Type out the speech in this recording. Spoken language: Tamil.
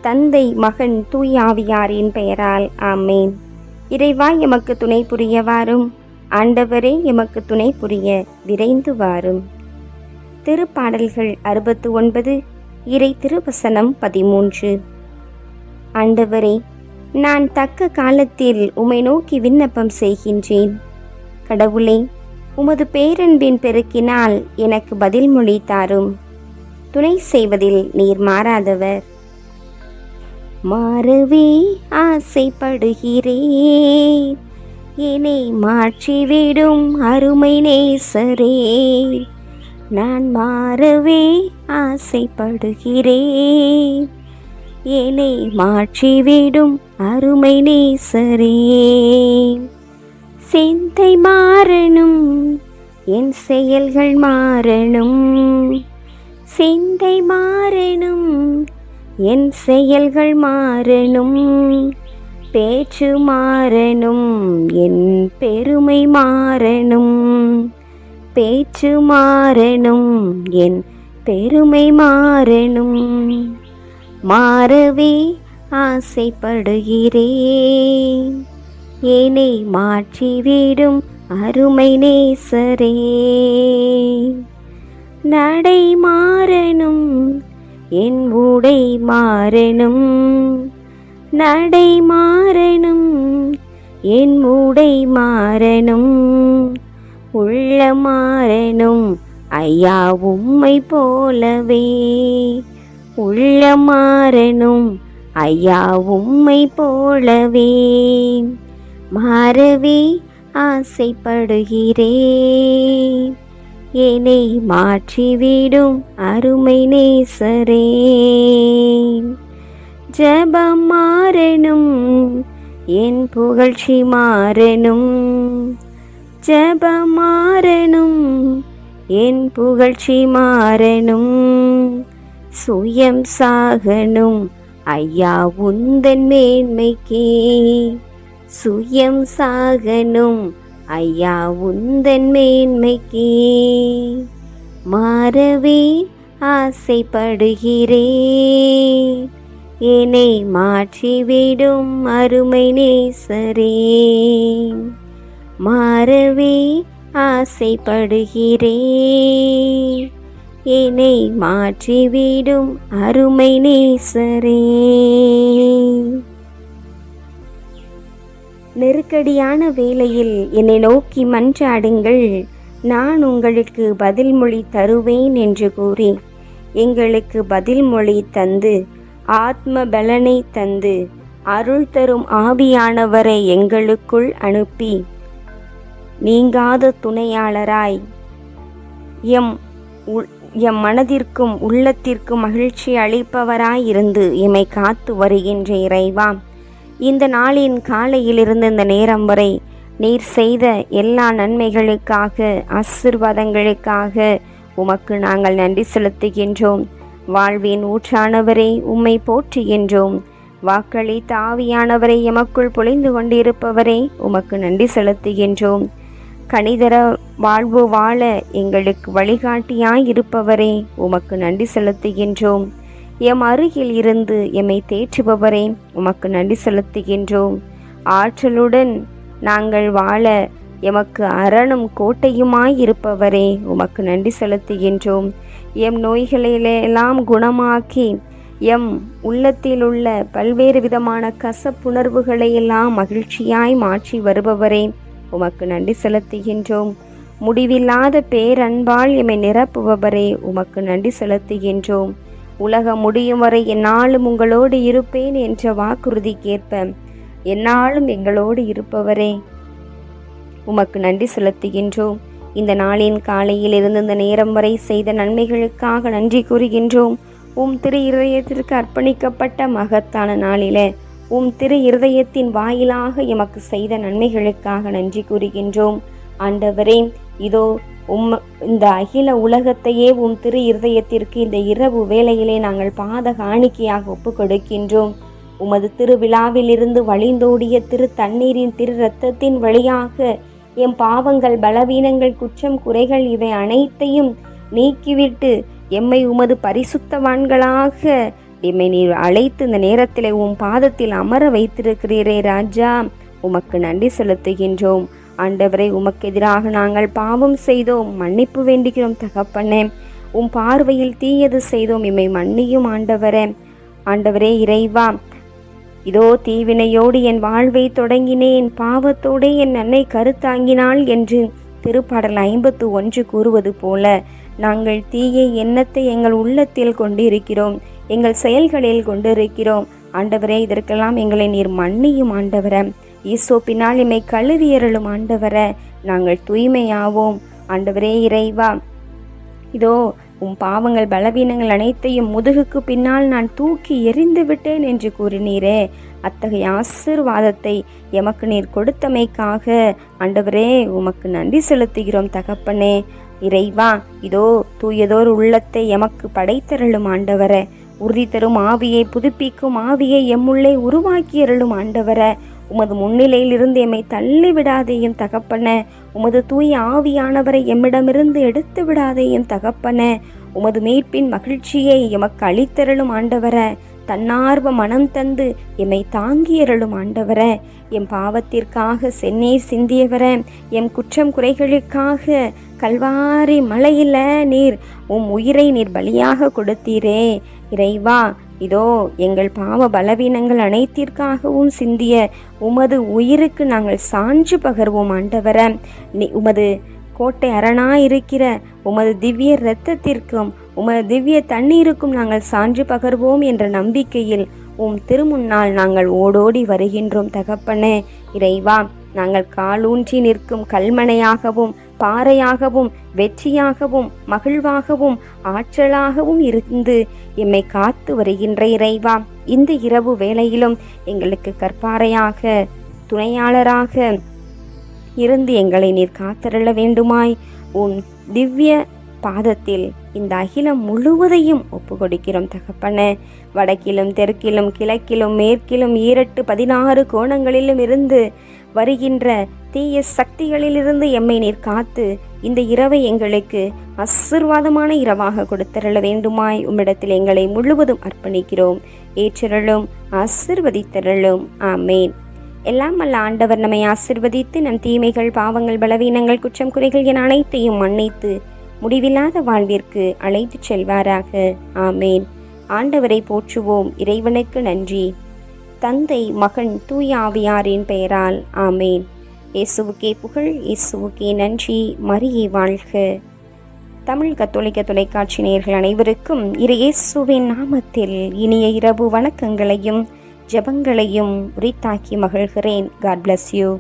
தந்தை, மகன், தூய ஆவியாரின் பெயரால் ஆமேன். இறைவா எமக்கு துணை புரிய வாரும். ஆண்டவரே எமக்கு துணை புரிய விரைந்து வாரும். திருப்பாடல்கள் 69, இறை திருவசனம் 13. ஆண்டவரே, நான் தக்க காலத்தில் உம்மை நோக்கி விண்ணப்பம் செய்கின்றேன். கடவுளே, உமது பேரன்பின் பெருக்கினால் எனக்கு பதில் மொழி தாரும். துணை செய்வதில் நீர் மாறாதவர். மாறவே ஆசைப்படுகிறேன், என்னை மாற்றிவிடும் அருமை நேசரே. நான் மாறவே ஆசைப்படுகிறேன், என்னை மாற்றிவிடும் அருமை நேசரே. சிந்தை மாறணும், என் செயல்கள் மாறணும். சிந்தை மாறணும், என் செயல்கள் மாறணும். பேச்சு மாறணும், என் பெருமை மாறணும். பேச்சு மாறணும், என் பெருமை மாறணும். மாறவே ஆசைப்படுகிறேன், என்னை மாற்றிவிடும் அருமை நேசரே. நடை மாறணும், என் உடை மாறணும். நடை மாறணும், என் உடை மாறணும். உள்ள மாறணும், ஐயா உம்மை போலவே. உள்ள மாறணும், ஐயா உம்மை போலவே. மாறவே ஆசைப்படுகிறேன், என்னை மாற்றிவிடும் அருமை நேசரே. ஜெபம் மாறணும், என் புகழ்ச்சி மாறணும். ஜெபம் மாறணும், என் புகழ்ச்சி மாறணும். சுயம் சாகணும், ஐயா உந்தன் மேன்மைக்கே. சுயம் சாகணும், ஐயா உந்தன் மேன்மைக்கே. மாறவே ஆசைப்படுகிறேன், என்னை மாற்றிவிடும் அருமை நேசரே. மாறவே ஆசைப்படுகிறேன், என்னை மாற்றிவிடும் அருமை நேசரே. நெருக்கடியான வேளையில் என்னை நோக்கி மன்றாடுங்கள், நான் உங்களுக்கு பதில் மொழி தருவேன் என்று கூறி எங்களுக்கு பதில் மொழி தந்து ஆத்ம பலனை தந்து அருள் தரும் ஆவியானவரை எங்களுக்குள் அனுப்பி நீங்காத துணையாளராய் எம் மனதிற்கும் உள்ளத்திற்கும் மகிழ்ச்சி அளிப்பவராயிருந்து எம்மை காத்து வருகின்ற இறைவா, இந்த நாளின் காலையிலிருந்து இந்த நேரம் வரை நீர் செய்த எல்லா நன்மைகளுக்காக ஆசீர்வாதங்களுக்காக உமக்கு நாங்கள் நன்றி செலுத்துகின்றோம். வாழ்வின் ஊற்றானவரை உம்மை போற்றுகின்றோம். வாக்களித்த ஆவியானவரை எமக்குள் பொழிந்து கொண்டிருப்பவரை உமக்கு நன்றி செலுத்துகின்றோம். கனிதர வாழ்வு வாழ எங்களுக்கு வழிகாட்டியாயிருப்பவரே உமக்கு நன்றி செலுத்துகின்றோம். எம் அருகில் இருந்து எம்மை தேற்றுபவரே உமக்கு நன்றி செலுத்துகின்றோம். ஆற்றலுடன் நாங்கள் வாழ எமக்கு அரணும் கோட்டையுமாயிருப்பவரே உமக்கு நன்றி செலுத்துகின்றோம். எம் நோய்களிலெல்லாம் குணமாக்கி எம் உள்ளத்தில் உள்ள பல்வேறு விதமான கசப்புணர்வுகளையெல்லாம் மகிழ்ச்சியாய் மாற்றி வருபவரே உமக்கு நன்றி செலுத்துகின்றோம். முடிவில்லாத பேரன்பால் எம்மை நிரப்புபவரே உமக்கு நன்றி செலுத்துகின்றோம். உலகம் முடியும் வரை எந்நாளும் உங்களோடு இருப்பேன் என்ற வாக்குறுதிக்கேற்ப எந்நாளும் எங்களோடு இருப்பவரே உமக்கு நன்றி செலுத்துகின்றோம். இந்த நாளின் காலையில் இருந்து இந்த நேரம் வரை செய்த நன்மைகளுக்காக நன்றி கூறுகின்றோம். உம் திரு இருதயத்திற்கு அர்ப்பணிக்கப்பட்ட மகத்தான நாளிலே உம் திரு இருதயத்தின் வாயிலாக எமக்கு செய்த நன்மைகளுக்காக நன்றி கூறுகின்றோம். ஆண்டவரே, இதோ இந்த அகில உலகத்தையே உம் திரு இருதயத்திற்கு இந்த இரவு வேளையிலே நாங்கள் பாத காணிக்கையாக ஒப்பு கொடுக்கின்றோம். உமது திருவிழாவில் இருந்து வழிந்தோடிய திரு தண்ணீரின் திரு இரத்தத்தின் வழியாக எம் பாவங்கள், பலவீனங்கள், குற்றம், குறைகள் இவை அனைத்தையும் நீக்கிவிட்டு எம்மை உமது பரிசுத்தவான்களாக எம்மை நீர் அழைத்து இந்த நேரத்தில் உம் பாதத்தில் அமர வைத்திருக்கிறீரே ராஜா, உமக்கு நன்றி செலுத்துகின்றோம். ஆண்டவரே, உமக்கு எதிராக நாங்கள் பாவம் செய்தோம், மன்னிப்பு வேண்டுகிறோம் தகப்பனே. உம் பார்வையில் தீயது செய்தோம், எம்மை மன்னியும் ஆண்டவரே. ஆண்டவரே இறைவா, இதோ தீவினையோடு என் வாழ்வை தொடங்கினேன், பாவத்தோடு என் அன்னை கருத்தாங்கினாள் என்று திருப்பாடல் 51 கூறுவது போல நாங்கள் தீய எண்ணத்தை எங்கள் உள்ளத்தில் கொண்டிருக்கிறோம், எங்கள் செயல்களில் கொண்டிருக்கிறோம். ஆண்டவரே, இதற்கெல்லாம் எங்களை நீர் மன்னியும் ஆண்டவரே. ஈசோப்பினால் எம்மை கழுவியருளும் ஆண்டவரே. நாங்கள் தூய்மையாவோம் ஆண்டவரே. இறைவா, இதோ உம் பாவங்கள் பலவீனங்கள் அனைத்தையும் முதுகுக்கு பின்னால் நான் தூக்கி எறிந்து விட்டேன் என்று கூறினீரே. அத்தகைய ஆசீர்வாதத்தை எமக்கு நீர் கொடுத்தமைக்காக ஆண்டவரே உமக்கு நன்றி செலுத்துகிறோம் தகப்பனே. இறைவா, இதோ தூயதோர் உள்ளத்தை எமக்கு படைத்தருளும் ஆண்டவரே. உறுதி தரும் ஆவியை, புதுப்பிக்கும் ஆவியை எம்முள்ளே உருவாக்கியருளும் ஆண்டவரே. உமது முன்னிலையிலிருந்து எம்மை தள்ளி விடாதேயும் தகப்பனே. உமது தூய ஆவியானவரை எம்மிடமிருந்து எடுத்து விடாதேயும் தகப்பனே. உமது மீட்பின் மகிழ்ச்சியை எமக்கு அளித்தருளும் ஆண்டவரே. தன்னார்வ மனம் தந்து எம்மை தாங்கியருளும் ஆண்டவரே. எம் பாவத்திற்காக செந்நீர் சிந்தியவரே, எம் குற்றம் குறைகளுக்காக கல்வாரி மலையில நீர் உம் உயிரை நீர் பலியாக கொடுத்தீரே. இறைவா, இதோ எங்கள் பாவ பலவீனங்கள் அனைத்திற்காகவும் சிந்திய உமது உயிருக்கு நாங்கள் சான்று பகர்வோம் ஆண்டவரே. உமது கோட்டை அரணாயிருக்கிற உமது திவ்ய இரத்தத்திற்கும் உமது திவ்ய தண்ணீருக்கும் நாங்கள் சான்று பகர்வோம் என்ற நம்பிக்கையில் உம் திருமுன்னால் நாங்கள் ஓடோடி வருகின்றோம் தகப்பனே. இறைவா, நாங்கள் காலூன்றி நிற்கும் கல்மனையாகவும் பாறையாகவும் வெற்றியாகவும் மகிழ்வாகவும் ஆற்றலாகவும் இருந்து எம்மை காத்து வருகின்ற இறைவா, இந்த இரவு வேளையிலும் எங்களுக்கு கற்பாறையாக துணையாளராக இருந்து எங்களை நீர் காத்தருள வேண்டுமாய் உன் திவ்ய பாதத்தில் இந்த அகிலம் முழுவதையும் ஒப்பு கொடுக்கிறோம் தகப்பனே. வடக்கிலும் தெற்கிலும் கிழக்கிலும் மேற்கிலும் 16 கோணங்களிலும் இருந்து வருகின்ற தீய சக்திகளிலிருந்து எம்மை நீர் காத்து இந்த இரவை எங்களுக்கு ஆசீர்வாதமான இரவாக கொடுத்தருள வேண்டுமாய் உம்மிடத்தில் எங்களை முழுவதும் அர்ப்பணிக்கிறோம். ஏற்றருளும், ஆசீர்வதித்தருளும். ஆமேன். எல்லாம் அல்ல ஆண்டவர் நம்மை ஆசீர்வதித்து நம் தீமைகள், பாவங்கள், பலவீனங்கள், குற்றம் குறைகள் என அனைத்தையும் மன்னித்து முடிவில்லாத வாழ்விற்கு அழைத்து செல்வாராக. ஆமேன். ஆண்டவரை போற்றுவோம். இறைவனுக்கு நன்றி. தந்தை, மகன், தூய ஆவியாரின் பெயரால். ஆமேன். இயேசுவுக்கே புகழ், இயேசுவுக்கே நன்றி. மரியே வாழ்க. தமிழ் கத்தோலிக்க தொலைக்காட்சி நேயர்கள் அனைவருக்கும் இயேசுவின் நாமத்தில் இனிய இரவு வணக்கங்களையும் ஜெபங்களையும் உரித்தாக்கி மகிழ்கிறேன். God bless you.